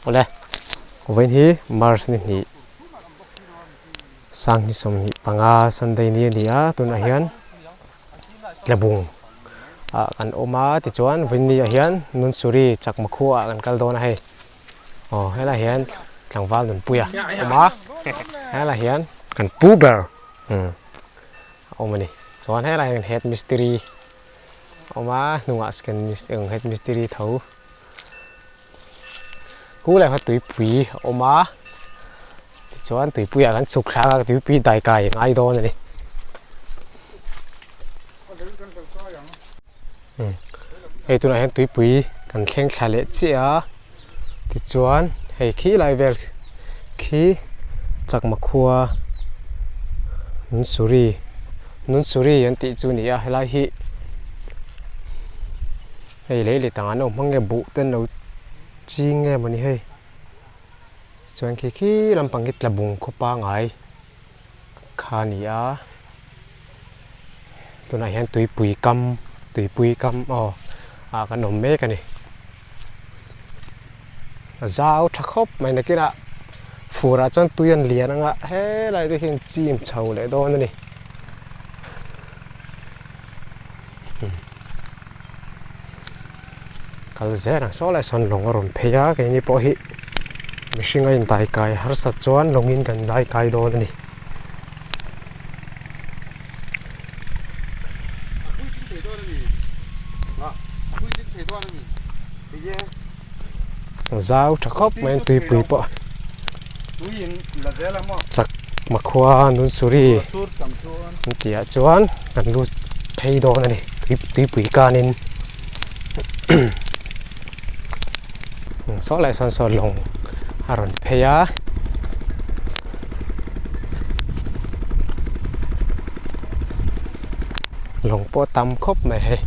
ole wen hi Mars ni sang ni som ni panga Sunday ni a tun a hian tlabung kan oma ti chuan wen ni a hian nun suri chakma khu a kan kal don a hei hela hian tlangwal nun puya oma hela hian kan pu ber omani chuan hela hian head mystery oma nunga scan head mystery tho cú lại phát tụi pui oma cho anh tụi pui ăn sụp khá tụi pui đại cài ngay đó này hey tụi này tụi pui cần khen khá lệ chị á thì cho anh hey khí lại về khí chắc mặc khoa nun suri anh tị chú này hay lại hi hey lấy tảng anh ông mang nghe bụ tên đâu chi nghe mà ni hey cho khi làm bằng cái labung có ba ngày khani á tụi này hiện tụi pui cam cái nôm mê cái này dao thắc khóc mày này kia đã phù ra cho tụi anh liền á hết lại tôi hiện chim chầu lại đó này kalau saya soalnya son longoron pea kayak ini pohi mesti ngain tai kai harus cuan longin kan tai kai do ni zao thắc khóc men tùy pui po chắc mặc hoa nun suri kia cuan kan lu pei do ni tùy pui kanin số lại son lồng haron pea lồng po tam khop mày hay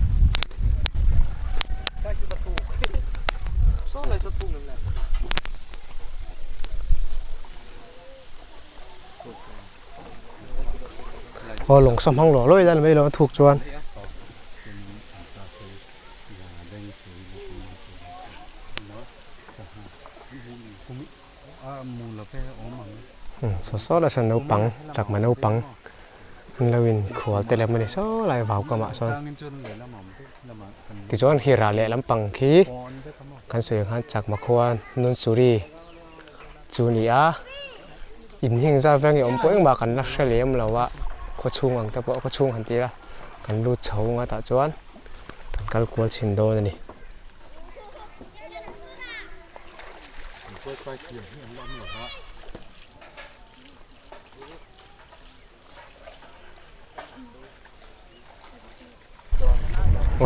lồng xăm hang lò lôi ra là bây giờ thuộc chuan số là son nấu bằng chắc mà nấu bằng lâu khổ tê là mình số lại vào cơ mà son thì cho anh khi ra lẹ lắm bằng khí căn sử han chắc mà khoan nun suri junia in hình ra vang ông bố mà cần nát xe liếm là vợ có chung ăn tập có chung hẳn tí là cần lút chấu ngay tại chỗ anh cần cuốn chín đô này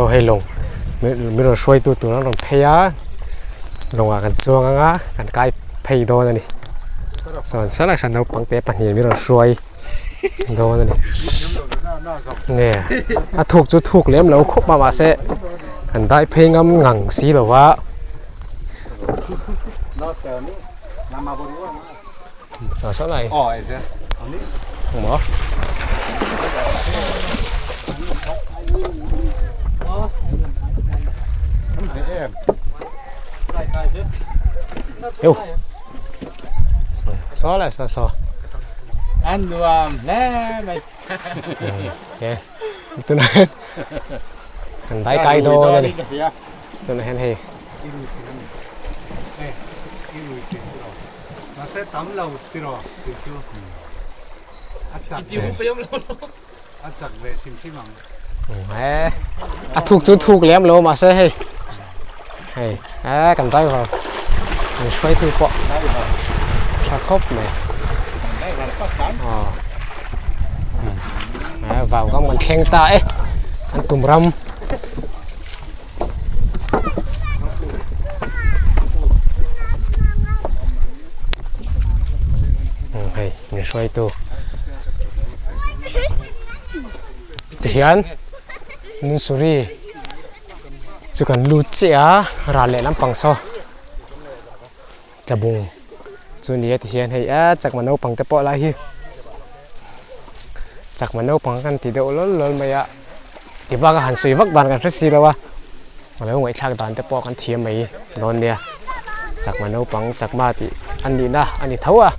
hay lồng mình rồi xoay tụi nó còn phe á lồng cần xuông á cần cái phe đô này xong sẽ là sản đâu bằng té bằng gì mình rồi xoay đô này nè thuộc chút thuộc lém lâu khúc mà sẽ cần đại phe ngâm ngẳng xí rồi vợ sao sao này không có yêu xó lại xó anh đùa nè mày tôi nói thằng tay cay thôi này tôi nói hen hề nó sẽ tắm lâu tí rồi được chưa ăn chặt về xin xí bằng thuộc lém lâu mà sẽ hay cầm tay vào mình xoay từ quạ xa khóc này vào con mình khen tay ăn tùm râm hay mình xoay từ hiền nun suri chỉ cần lút chả ra lệ lắm bằng so chả bùng chú này thì hiền hay chắc mà nấu bằng tập bỏ lại hi chắc mà nấu bằng cái thì đâu lớn mày thì ba cái hàn suy vắt bàn cái rất xí đâu mà nếu ngoại khác đoàn tập bỏ cái thiêm mày non nè chak mano pang chak ma ti ani na ani thawa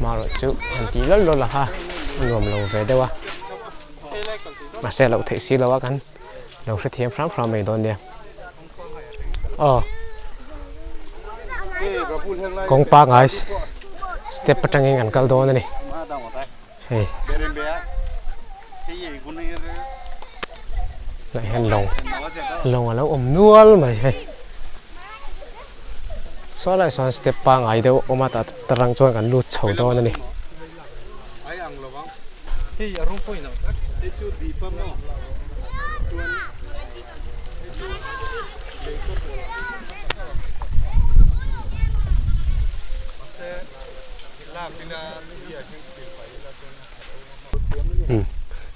ma ro chu an ti lol lol la ha nuam lo ve dewa ma se lo thei si lo wa kan lo hre thiam phram mai don ne kong pa ngai step patangin an kal don ni hey lại hen lồng là nuol mày hey so lại son step pa ngai đâu oma ta tarang chon kan lu chho do na ni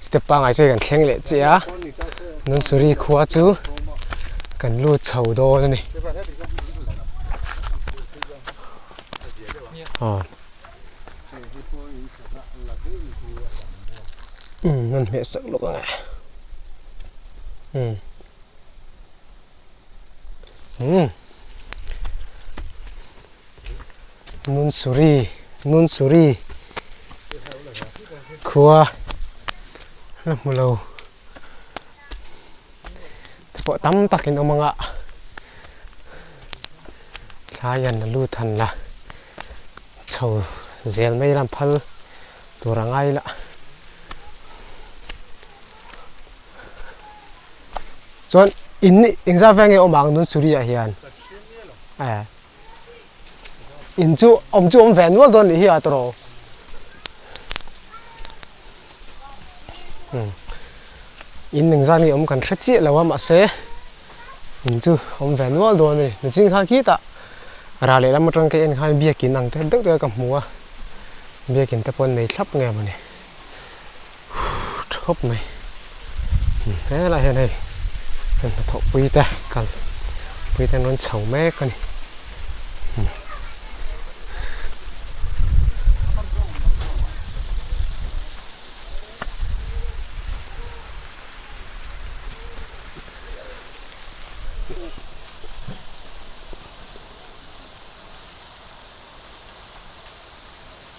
step pa ngai chơi kan thleng le chia nun suri khua chu kan lu chho do na ni nên mẹ sợ lúc này nun suri khua làm một lâu bộ tắm tắc in ông ạ sai dần là lưu thần là chầu rèn mấy làm phơi tổ ra ngay lạ chọn in ra về nghe ông bạn nun suri à hiền in chú ông về nuốt luôn đi hiền rồi in những gian này ông cần rất chiết là mà sẽ in chú ông về nuốt luôn này mình chính khang khí ta ra lại làm một trong cái anh hai bia kín năng thế đức được cầm mua bia kín tập quân này thấp nghe mà này thấp mày thế là hiện này thọ quy ta cần quy ta nó chầu mé con này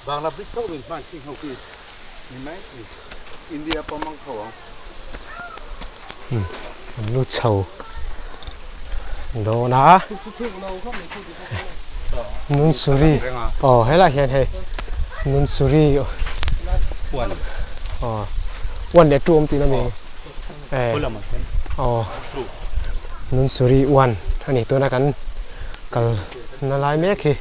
bang lapit kau rin man sing hau ki ni mai India pamang khawang lu chầu đồ ná nun suri hay là hiện hay nun suri one để trộm tí nó mình nun suri one anh ấy tôi đã cắn cần nó lái mét kì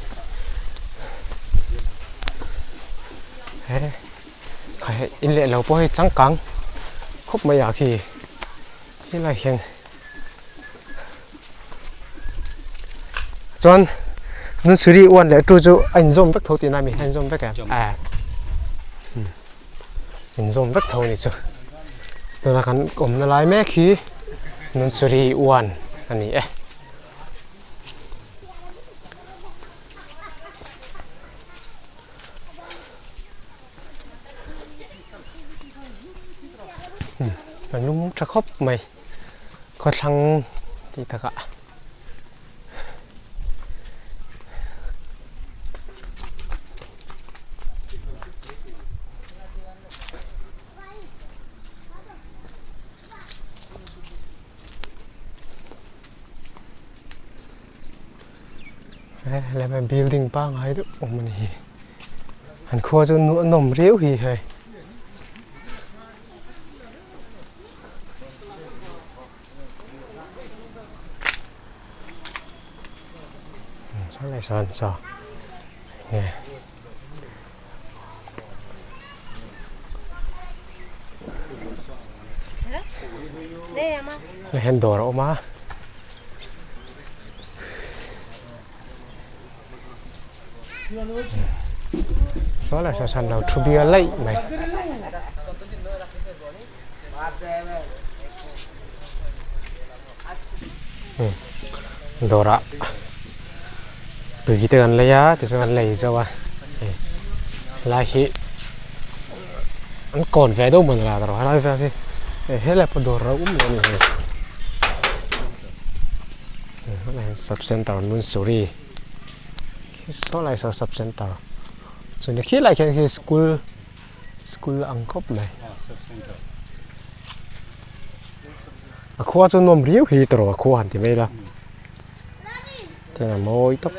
in lệ lâu bôi trắng căng khúc mấy à kì thế là hiện chọn nun suri one để trôi cho anh zoom vắt thâu tiền này mình anh zoom vắt kìa anh zoom vắt thâu này chứ tôi là cắn cổng nó lái mét kì nun suri one anh ấy mình lúc chắc khóc mày có thằng thì thật ạ là mình building bang hay đó mình hẳn khoa cho nụ nồng réo hì hề lại son sò nè lại hen đồ rồi mà số là sàn nào thu bia lấy mày đồ ra tụi kita kan lấy thì sao lấy sao à lại hi anh còn về đâu mình là rồi nói về thì hết là phần đồ rau mình này sub center nun suri so lại so sub center so này khi lại cái school ang khop này khoa cho nom riu hi tro khoa han ti mai la thế là môi tóc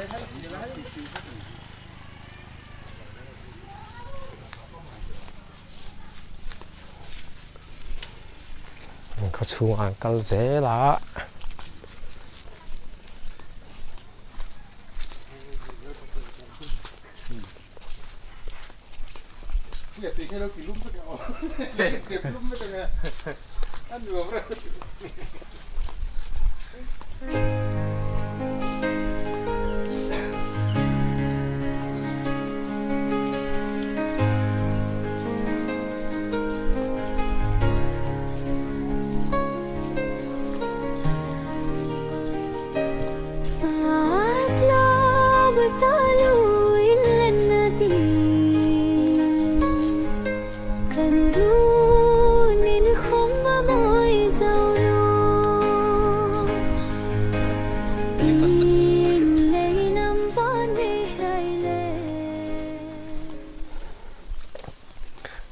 có chung ăn cal dễ là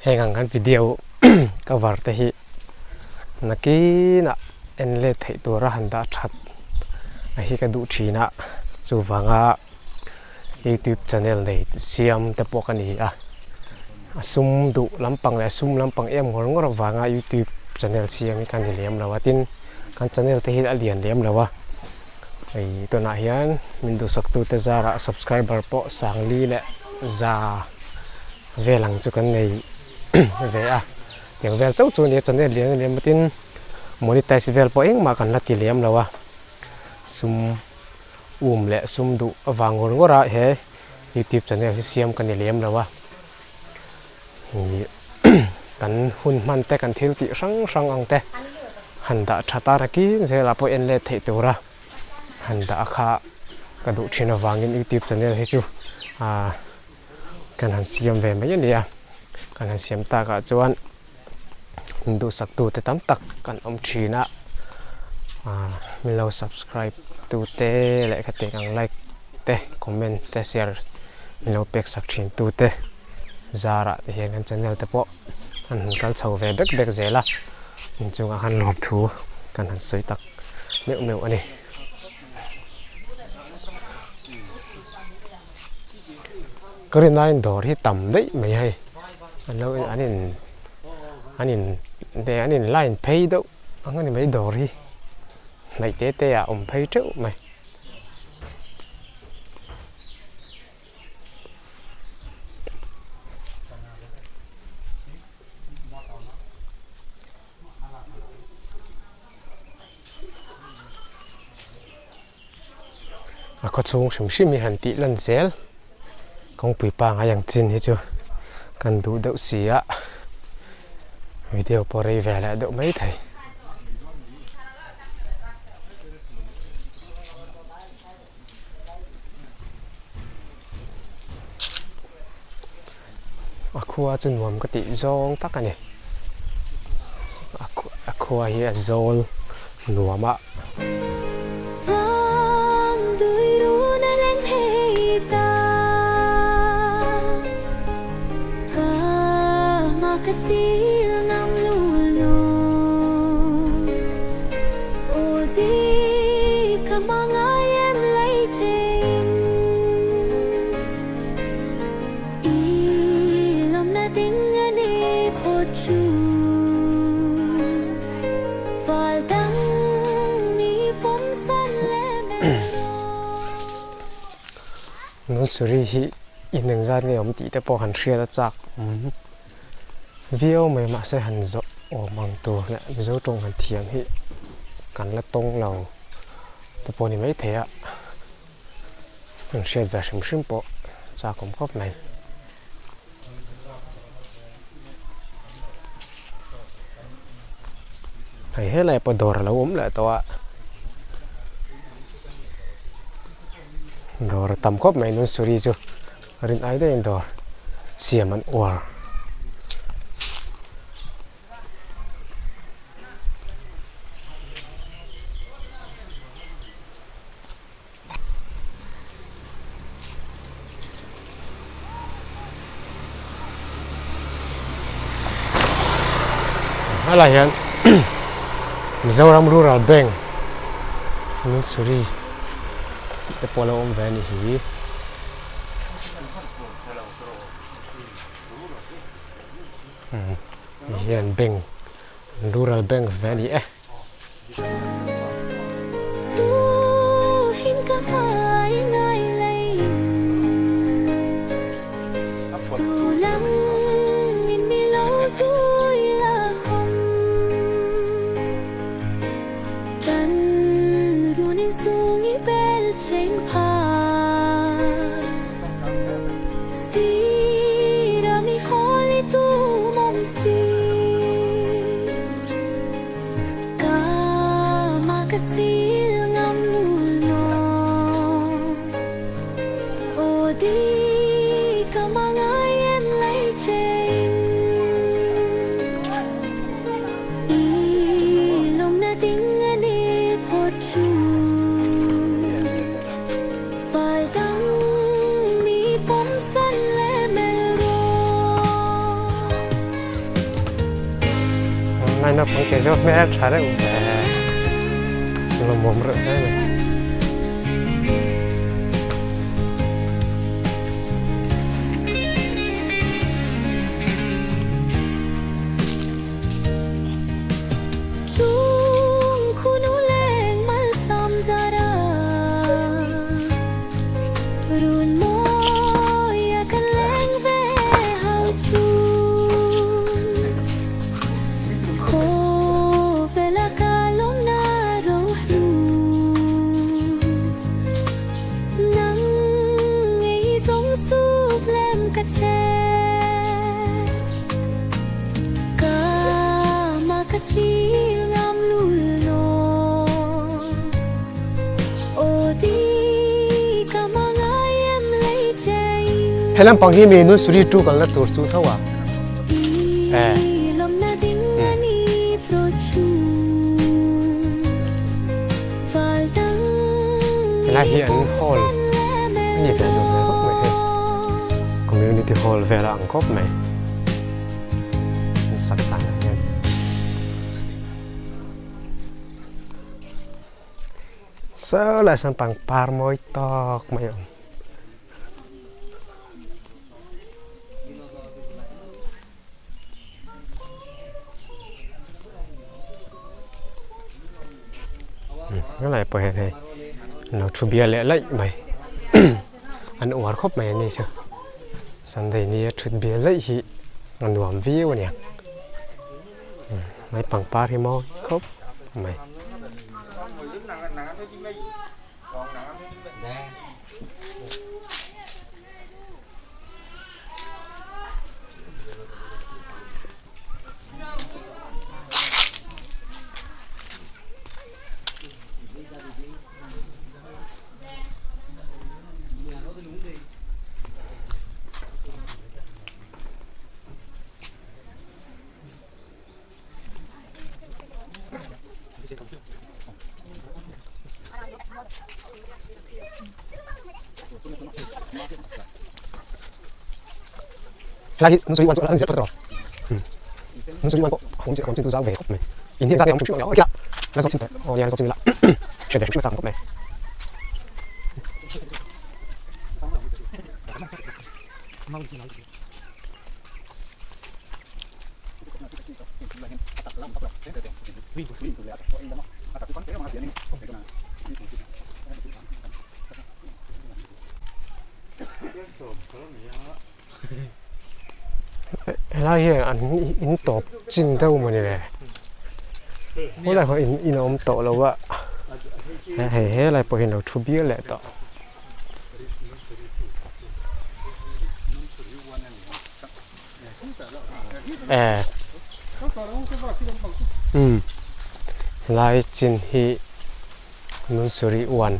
hẹn gặp video cover thế hi na ki na en le thei tu ra han da that a hi ka du thi na chu wanga YouTube channel nei siam te pok ani a sum du lampang le sum lampang em ngor ngor wanga YouTube channel siam kan ni lem lawatin kan channel te hi alian lem lawa ai to na hian min du sak tu te zara subscriber po sang li le za velang chu kan nei về tiếng vel châu chu ne channel lian matin monetize vel po eng ma kan la ti lem lawa sum lệ sum du awang ngor ngora he YouTube channel hi siam kan lem lawa kan hun man te kan thil ti sang sang ang te handa thata ra ki zela po en le thei tura handa kha ka du thina wangin YouTube channel hi chu kan han siam ve mai nia kan siam ta ka chuan du sak tu te tam tak kan thina mi lo subscribe tu te le ka te ang like te comment te share mi lo pek sak thin tu te zara te hian channel te po an kal chho ve bek zela in chunga han lop thu kan han soi tak meu ani kari nine dor hi tam dei mai hai lâu anh để anh line pay đâu anh mấy đồ đi này té à ông pay trước mày có chung sum sim mi han ti lan zel kong pui pa nga yang chin hi chu kan du deuh sia video po rei ve la deuh mai thei aqua chu nuam ka ti zong tak ani aqua hi a zol nuama kasil ng luno o di ka mga em lay chain ilom na tingnan po chu faldang ni pom san lemero no suri hi ineng zat ni om ti te po han thria da chak video mày mà sẽ hành rộ ở bằng tù lại dấu trong hành thiền hi cắn là tông lầu tập bộ này mấy thế ạ mình sẽ về sớm sớm bộ ra công cấp này thầy hết lại bộ đồ là ốm lại to đồ tầm cấp này nó xử lý chưa đến ai đây đồ xiêm ăn uổng ala hian Mizoram Rural Bank nun suri te polo om ve ni hi hian bank Rural Bank ve ni tu hin ka mai ngai lei su lăng in mi lo zui la không kan runin sungi bel chen pa si ra mi holi tu mom si kasil ngam nuno o di kamangai em lấy trên ilom na ting ani pochu fal tang mi pom san le melo nay nó phong cái cho mẹ trả đấy là mồm rợ thế này chung khu nu leng mal sam zara run mo ya kan leng ve hao chun kho ve la ka lom na ro hu nang ngei giống sup lem ka che kasil ngam lulno o di kamangai em lấy trên hay lắm bằng hi mình nun suri tu còn là tổ chu thâu à lom na ding ani prochu fal tang là hiện hall gì về được mấy góc mày community hall về là ăn cốp mày sắc tàn nha sơ lại sang bằng par môi tóc mày ông cái này bởi này nó chu bia lẽ lấy mày ăn uống khóc mày này chứ sáng đây này chu bia lấy hi ăn uống view nè mấy bằng par thì môi khóc mày lại nó suy quan trọng là rất tốt rồi nó suy quan trọng không chỉ còn trên tu giáo về khóc này in hiện ra cái ông chủ nhỏ kìa nó sao xin thế oh yeah nó sao xin lại chuyển về chúng ta khóc này là hiện anh in tổ chín đâu mà này mỗi lần họ in ông tổ là vậy hệ lại bởi hiện đầu thu bia lại tổ lại chín hi nun suri one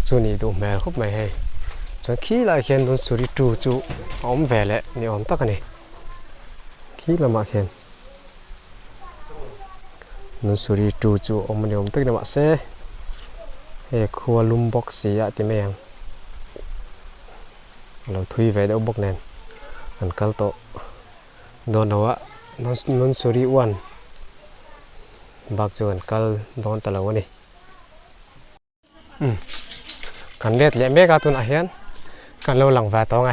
cho ni đủ mẹ khúc mày hay cho khi lại hiện nun suri two chú ông về lại ni ông tắc này khi là mà hiện nun suri two chú ông ni ông tắc này mà sẽ hệ khua lum box xí ạ thì màyเราทุยvề đâu bốc nền anh kêu to đón đâu ạ non suri one บากจวนกัลโดนตะลาวนี่กันเลียดเลี้ยเมกาตุนอาเฮียนกันเราหลังแวตองไง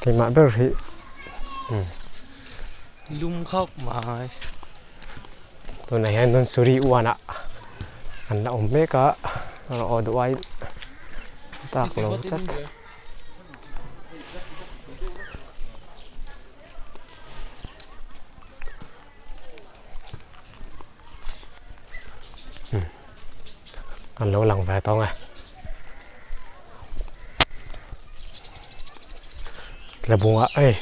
กินมาเบอร์ฮีลุ่มเข้ามาตัวไหนฮันนนสุริวานะอันละอมเมกะเราเอาด้วยตากลงจัดกันเราหลังแวตองไงแล้วบัวเอ้ย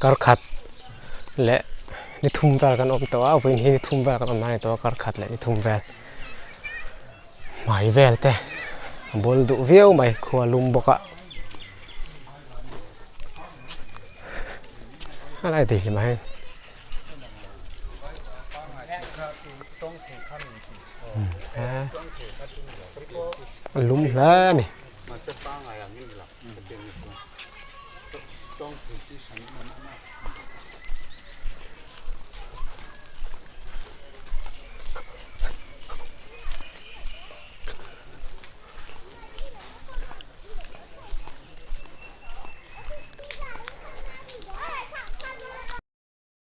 กระขัดและนี่ทุ่มแวลกันอมตัวเอาไว้นี่ทุ่มแวลกันอมมาในตัวกระขัดและนี่ทุ่มแวลหมายแวลแต่บอลดูวิวไหมขวาลุมบกะอะไรดีไหมลุมแล้วนี่